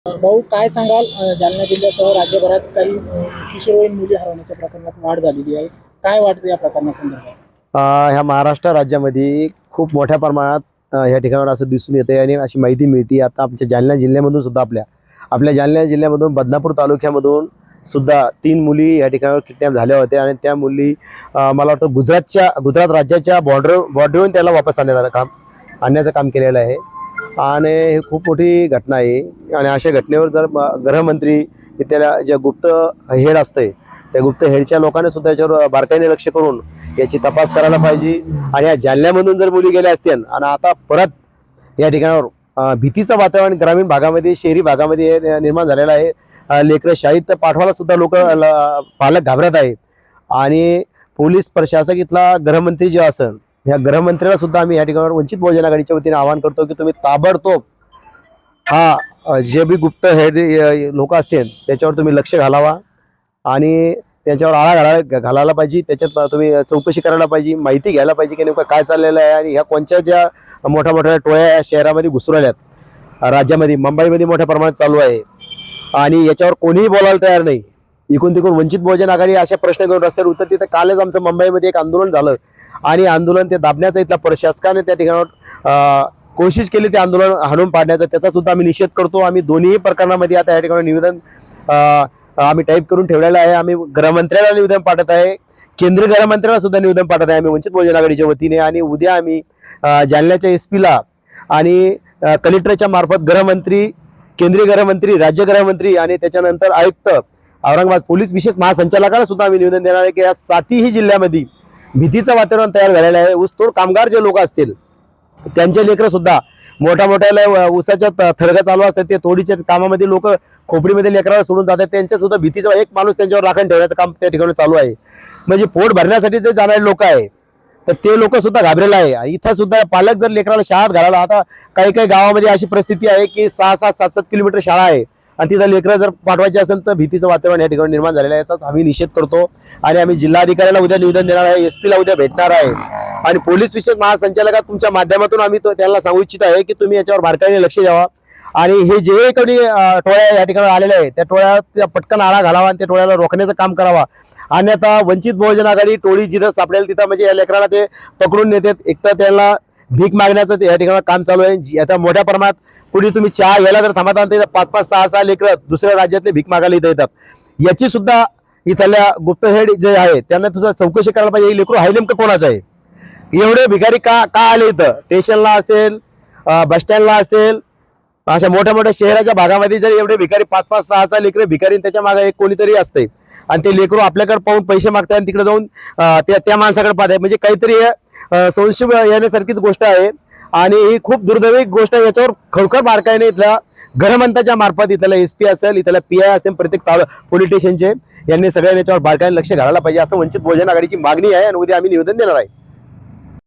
भाऊ काय सांगाल, जालना जिल्ह्यासह राज्यभरात काही किशोरवयीन मुली हरवण्याच्या प्रकरणात वाढ झालेली आहे, काय वाटतं या प्रकरणासंदर्भात? ह्या महाराष्ट्र राज्यामध्ये खूप मोठ्या प्रमाणात ह्या ठिकाणावर असं दिसून येते आणि अशी माहिती मिळते. आता आमच्या जालना जिल्ह्यामधून सुद्धा आपल्या जालना जिल्ह्यामधून बदनापूर तालुक्यामधून सुद्धा 3 मुली या ठिकाणावर किडनॅप झाल्या होत्या आणि त्या मुली मला वाटतं गुजरात राज्याच्या बॉर्डरवरून त्याला वापस आणण्याचं काम केलेलं आहे. आणि हे खूप मोठी घटना आहे. आणि अशा घटनेवर जर गृहमंत्री त्याला जे गुप्त हेड असते त्या गुप्त हेडच्या लोकांनी सुद्धा याच्यावर बारकाईने लक्ष करून याची तपास करायला पाहिजे. आणि या जालन्यामधून जर मुली गेल्या असतील आणि आता परत या ठिकाणावर भीतीचं वातावरण ग्रामीण भागामध्ये शहरी भागामध्ये निर्माण झालेलं आहे. लेकरं शाळेत पाठवायला सुद्धा पालक घाबरत आहेत. आणि पोलीस प्रशासक इथला गृहमंत्री जे असेल ह्या गृहमंत्र्याला सुद्धा आम्ही या ठिकाणावर वंचित बहुजन आघाडीच्या वतीने आवाहन करतो की तुम्ही ताबडतोब जे बी गुप्त हेड लोक असतील त्याच्यावर तुम्ही लक्ष घालावा आणि त्याच्यावर आळा घालायला पाहिजे. त्याच्यात तुम्ही चौकशी करायला पाहिजे, माहिती घ्यायला पाहिजे की नेमकं काय चाललेलं आहे. आणि ह्या कोणत्या ज्या मोठ्या मोठ्या टोळ्या या शहरामध्ये घुसू राहिल्यात राज्यामध्ये मुंबईमध्ये मोठ्या प्रमाणात चालू आहे आणि याच्यावर कोणीही बोलायला तयार नाही. इकडून तिकडून वंचित बहुजन आघाडी अशा प्रश्न घेऊन रस्त्यावर उतरते. तर कालच आमचं मुंबईमध्ये एक आंदोलन झालं आणि आंदोलन ते दाबण्याचा इथला प्रशासकाने त्या ठिकाणावर कोशिश केली ते आंदोलन हाणून पाडण्याचा. त्याचा सुद्धा आम्ही निषेध करतो. आम्ही दोन्ही प्रकरणामध्ये आता या ठिकाणी निवेदन आम्ही टाईप करून ठेवलेलं आहे. आम्ही गृहमंत्र्याला निवेदन पाठवत आहे, केंद्रीय गृहमंत्र्याला सुद्धा निवेदन पाठवत आहे आम्ही वंचित बहुजन आघाडीच्या वतीने. आणि उद्या आम्ही जालन्याच्या SP ला आणि कलेक्टरच्या मार्फत गृहमंत्री, केंद्रीय गृहमंत्री, राज्य गृहमंत्री आणि त्याच्यानंतर आयुक्त औरंगाबाद पोलीस विशेष महासंचालकाला सुद्धा आम्ही निवेदन देणार आहे की या 7ही जिल्ह्यामध्ये भीतीचं वातावरण तयार झालेलं आहे. ऊसतोड कामगार जे लोक असतील त्यांचे लेकरं सुद्धा मोठ्या ऊसाच्या थडगं चालू असतात ते तोडीच्या कामामध्ये लोक खोपडीमध्ये लेकराला सोडून जातात. त्यांच्या सुद्धा भीतीचा एक माणूस त्यांच्यावर राखण ठेवण्याचं काम त्या ठिकाणी चालू आहे. म्हणजे पोट भरण्यासाठी जे जाणारे लोक आहे तर ते लोक सुद्धा घाबरेला आहे. आणि इथं सुद्धा पालक जर लेकराला शाळेत घालायला, आता काही गावामध्ये अशी परिस्थिती आहे की 6-7 किलोमीटर शाळा आहे आणि तिथं लेकरं जर पाठवायचे असेल तर भीतीचं वातावरण या ठिकाणी निर्माण झालेलं आहे. याचा आम्ही निषेध करतो आणि आम्ही जिल्हाधिकाऱ्याला उद्या निवेदन देणार आहे, SP ला उद्या भेटणार आहे. आणि पोलीस विशेष महासंचालका तुमच्या माध्यमातून आम्ही त्यांना सांगू इच्छित आहे की तुम्ही याच्यावर बारकाईने लक्ष द्यावा आणि हे जे कोणी टोळ्या या ठिकाणी आलेल्या आहेत त्या टोळ्या पटकन आळा घालावा आणि त्या टोळ्याला रोखण्याचं काम करावा. आणि आता वंचित बहुजन आघाडी टोळी जिथं सापडेल तिथं म्हणजे या लेकराला ते पकडून नेतात. एक तर त्यांना भीक मागण्याचं या ठिकाणी काम चालू आहे. आता मोठ्या प्रमाणात पुढे तुम्ही चहा यायला जर थांबता 5-5, 6-6 लेकरं दुसऱ्या राज्यातले भीक मागायला इथं येतात. याची सुद्धा इथल्या गुप्त हेड जे आहे त्यांना तुझा चौकशी करायला पाहिजे. लेकरू हाय नेमकं कोणाचं आहे, एवढे भिकारी का आले इथं, स्टेशनला असेल, बसस्टँडला असेल, अशा मोठ्या मोठ्या शहराच्या भागामध्ये जर एवढे भिकारी 5-5, 6-6 लेकरं भिकारी त्याच्या मागे एक कोणीतरी असते आणि ते लेकरू आपल्याकडे पाहून पैसे मागतात आणि तिकडे जाऊन त्या माणसाकडे पाहत आहे. म्हणजे काहीतरी संशय येण्यासारखीच गोष्ट आहे आणि ही खूप दुर्दैवी गोष्ट आहे. याच्यावर खरोखर बारकाईने इथल्या गृहमंत्र्याच्या मार्फत इथला SP असेल, इथला PI असतील, प्रत्येक पोलीस स्टेशनचे यांनी सगळ्यांनी याच्यावर बारकाईने लक्ष घालायला पाहिजे असं वंचित बहुजन आघाडीची मागणी आहे आणि उद्या आम्ही निवेदन देणार आहे.